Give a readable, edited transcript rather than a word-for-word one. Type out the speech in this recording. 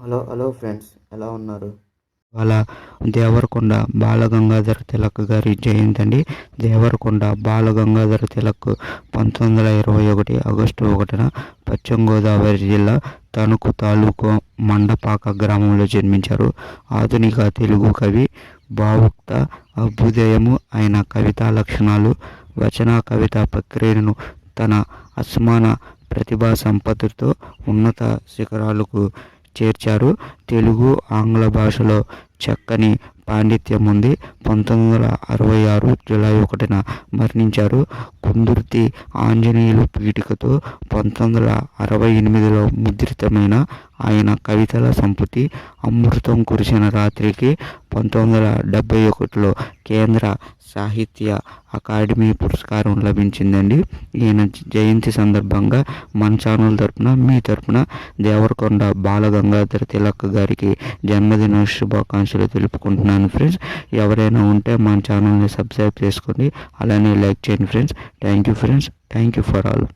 Hello friends, ఎలా ఉన్నారు? ఇవాళ దేవరకొండ బాలగంగాధర తిలక్ గారి జయంతి అండి. దేవరకొండ బాలగంగాధర తిలక్ 1921 ఆగస్టు 1న పశ్చిమ గోదావరి జిల్లా తణుకు తాలూకు మండపాక గ్రామంలో జన్మించారు. ఆధునిక తెలుగు కవి, భావుక్త, అభ్యుదయము అయిన కవితా లక్షణాలు, వచన కవితా ప్రక్రియను తన అసమాన ప్రతిభా సంపత్తితో ఉన్నత శిఖరాలకు చేర్చారు. తెలుగు, ఆంగ్ల భాషలో చక్కని పాండిత్యం ఉంది. 1966 జూలై 1న మరణించారు. కుందుర్తి ఆంజనేయులు పీఠికతో 1968లో ముద్రితమైన ఆయన కవితల సంపుటి అమృతం కురిసిన రాత్రికి 1971లో కేంద్ర సాహిత్య అకాడమీ పురస్కారం లభించిందండి. ఈయన జయంతి సందర్భంగా మన ఛానల్ తరపున, మీ తరపున దేవరకొండ బాలగంగాధర తిలక్ గారికి జన్మదిన శుభాకాంక్షలు తెలుపుకుంటున్నాను ఫ్రెండ్స్. ఎవరైనా ఉంటే మన ఛానల్ని సబ్స్క్రైబ్ చేసుకోండి, అలానే లైక్ చేయండి friends. Thank you friends, thank you for all.